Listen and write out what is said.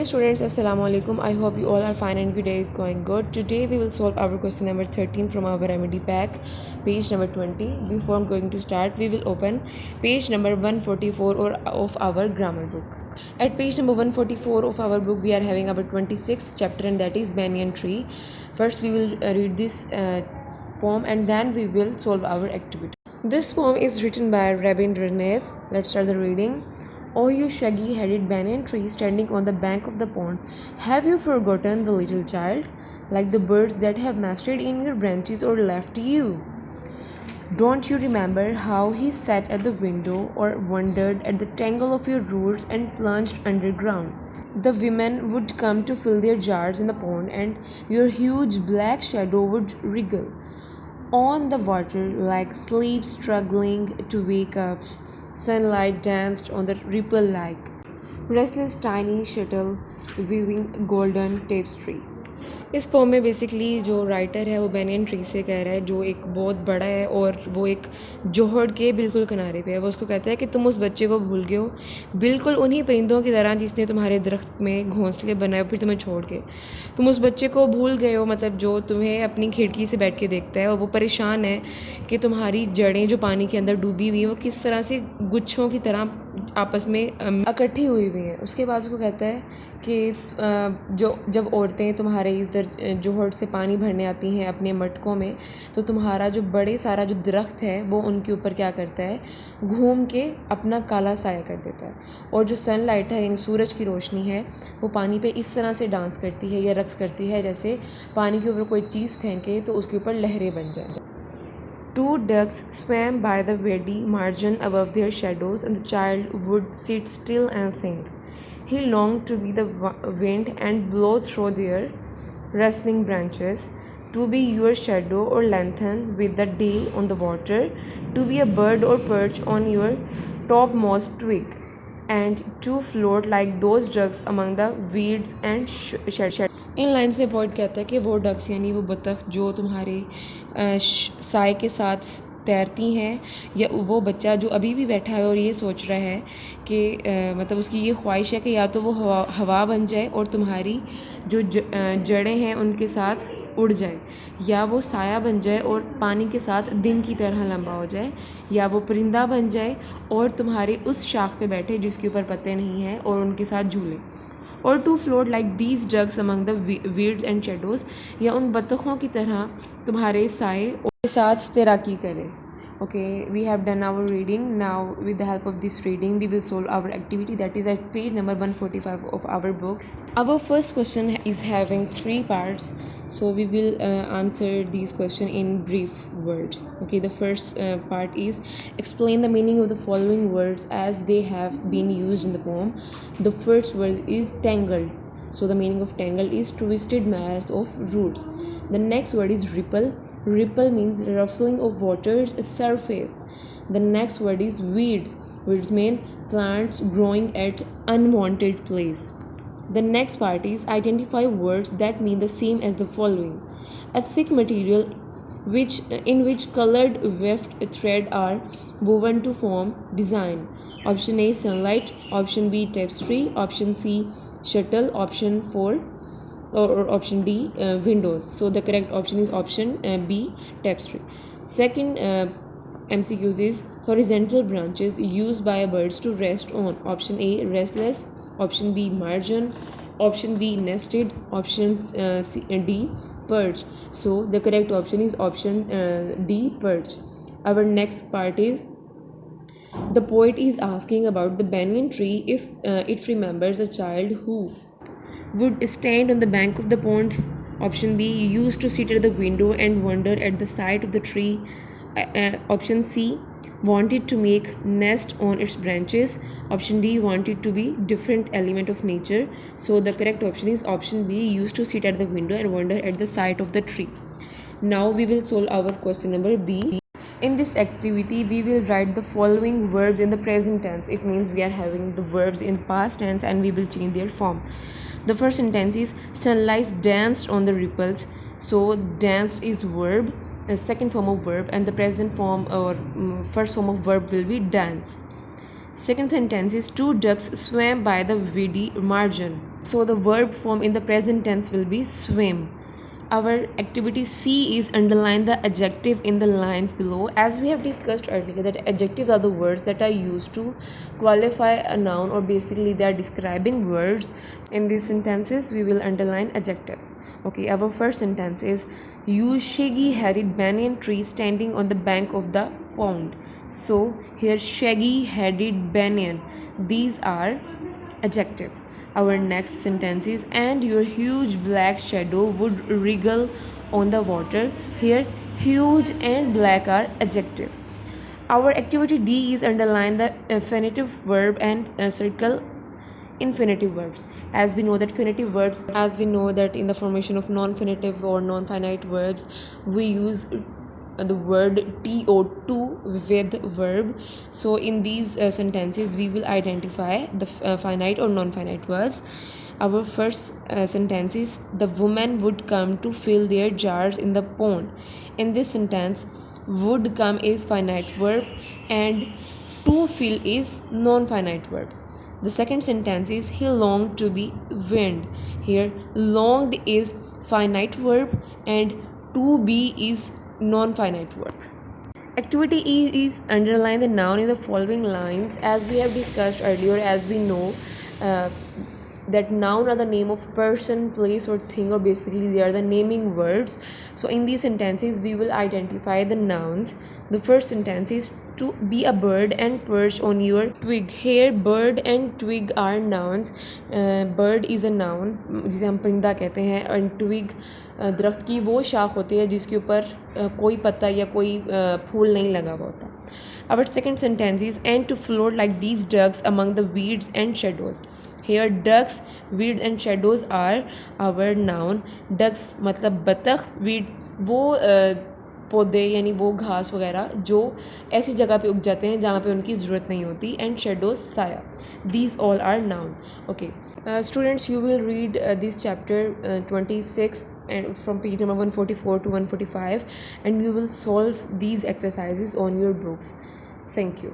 Hey students, assalamu alaikum. I hope you all are fine and your day is going good. Today we will solve our question number 13 from our remedy pack, page number 20. Before I'm going to start, we will open page number 144 of our grammar book. At page number 144 of our book, we are having our 26th chapter, and that is banyan tree. First, we will read this poem and then we will solve our activity. This poem is written by Rabindranath. Let's start the reading. Oh, you shaggy headed banyan tree standing on the bank of the pond, have you forgotten the little child? Like the birds that have nested in your branches or left you? Don't you remember how he sat at the window or wondered at the tangle of your roots and plunged underground? The women would come to fill their jars in the pond, and your huge black shadow would wriggle on the water like sleep struggling to wake up. Sunlight danced on the ripple like restless tiny shuttle weaving golden tapestry. इस pome में basically जो writer है वो banyan tree से कह रहा है, जो एक बहुत बड़ा है और वो एक जोहड़ के बिल्कुल किनारे पे है। वो उसको कहता है कि तुम उस बच्चे को भूल गए हो, बिल्कुल उन्हीं परिंदों की तरह जिसने तुम्हारे दरख्त में घोंसले बनाए फिर तुम्हें छोड़ के। तुम उस बच्चे को भूल गए हो, मतलब जो तुम्हें अपनी खिड़की से बैठ के देखता है और वो परेशान है कि तुम्हारी जड़ें जो पानी के अंदर डूबी हुई हैं वो किस तरह से गुच्छों की तरह आपस में इकट्ठी हुई हुई हैं। उसके बाद उसको कहता है कि जो जब औरतें तुम्हारे इधर जोहड़ से पानी भरने आती हैं अपने मटकों में, तो तुम्हारा जो बड़े सारा जो दरख्त है वो उनके ऊपर क्या करता है, घूम के अपना काला साया कर देता है। और जो सनलाइट है यानी सूरज की रोशनी है वो पानी पे इस तरह से डांस करती है या रक्स करती है जैसे पानी के ऊपर कोई चीज़ फेंके तो उसके ऊपर लहरें बन जाए। Two ducks swam by the weedy margin above their shadows, and the child would sit still and think. He longed to be the wind and blow through their rustling branches, to be your shadow or lantern with the day on the water, to be a bird or perch on your topmost twig, and to float like those ducks among the weeds and shadows. In lines में point कहता है कि वो ducks यानी वो बतख जो तुम्हारे साय के साथ तैरती हैं, या वो बच्चा जो अभी भी बैठा है और ये सोच रहा है कि मतलब उसकी ये ख्वाहिश है कि या तो वो हवा बन जाए और तुम्हारी जो जड़ें हैं उनके साथ उड़ जाए, या वो साया बन जाए और पानी के साथ दिन की तरह लंबा हो जाए, या वो परिंदा बन जाए और तुम्हारे उस शाख पे बैठे जिसके ऊपर पत्ते नहीं हैं और उनके साथ झूले। और to float like these drugs among the weeds and shadows, या उन बतखों की तरह तुम्हारे साए के साथ तैराकी करे। Okay, we have done our reading. Now with the help of this reading we will solve our activity, that is at page number 145 of our books. Our first question is having 3 parts, so we will answer these questions in brief words. Okay, the first part is explain the meaning of the following words as they have been used in the poem. The first word is tangled, so the meaning of tangled is twisted mass of roots. The next word is ripple. Ripple means ruffling of water's surface. The next word is weeds. Weeds mean plants growing at unwanted place. The next part is identify words that mean the same as the following. A thick material in which colored weft thread are woven to form design. Option A sunlight, option B tapestry, option C shuttle, option 4 or option D windows. So the correct option is option B tapestry. Second MCQs is horizontal branches used by birds to rest on. Option A restless, option B margin, option B nested, option D perch. So the correct option is option D perch. Our next part is the poet is asking about the banyan tree if it remembers a child who would stand on the bank of the pond. Option B used to sit at the window and wonder at the sight of the tree. Option C wanted to make nest on its branches. Option D wanted to be different element of nature. So the correct option is option B used to sit at the window and wonder at the sight of the tree. Now we will solve our question number B. In this activity, we will write the following verbs in the present tense. It means we are having the verbs in past tense and we will change their form. The first sentence is sunlight danced on the ripples. So danced is verb, a second form of verb, and the present form or first form of verb will be dance. Second sentence is two ducks swam by the weedy margin. So the verb form in the present tense will be swim. Our activity C is underline the adjective in the lines below. As we have discussed earlier, that adjectives are the words that are used to qualify a noun, or basically they are describing words. In these sentences, we will underline adjectives. Okay, our first sentence is you shaggy headed banyan tree standing on the bank of the pond. So here shaggy headed banyan, these are adjective. Our next sentence is and your huge black shadow would wriggle on the water. Here huge and black are adjective. Our activity D is underline the infinitive verb and circle infinitive verbs. As we know that in the formation of non-finitive or non-finite verbs, we use the word to with verb. So in these sentences we will identify the finite or non-finite verbs. Our first sentence is the woman would come to fill their jars in the pond. In this sentence, would come is finite verb and to fill is non-finite verb. The second sentence is he longed to be wind. Here longed is finite verb and to be is non-finite verb. Activity E is underline the noun in the following lines. As we have discussed earlier, as we know uh, that noun are the name of person, place or thing, or basically they are the naming words. So in these sentences we will identify the nouns. The first sentence is to be a bird and perch on your twig. Here bird and twig are nouns. Bird is a noun जिसे हम परिंदा कहते हैं, and twig दरख्त की वो शाख होती है जिसके ऊपर कोई पत्ता या कोई फूल नहीं लगा हुआ होता. Our second sentence is and to float like these ducks among the weeds and shadows. Here ducks, weeds and shadows are our noun. Ducks मतलब बतख, weed वो पौधे यानी वो घास वगैरह जो ऐसी जगह पे उग जाते हैं जहाँ पे उनकी ज़रूरत नहीं होती, एंड शेडोज साया. These all are noun. Okay, students, you will read this chapter 26 and from page number 144 to 145, and you will solve these exercises on your books. Thank you.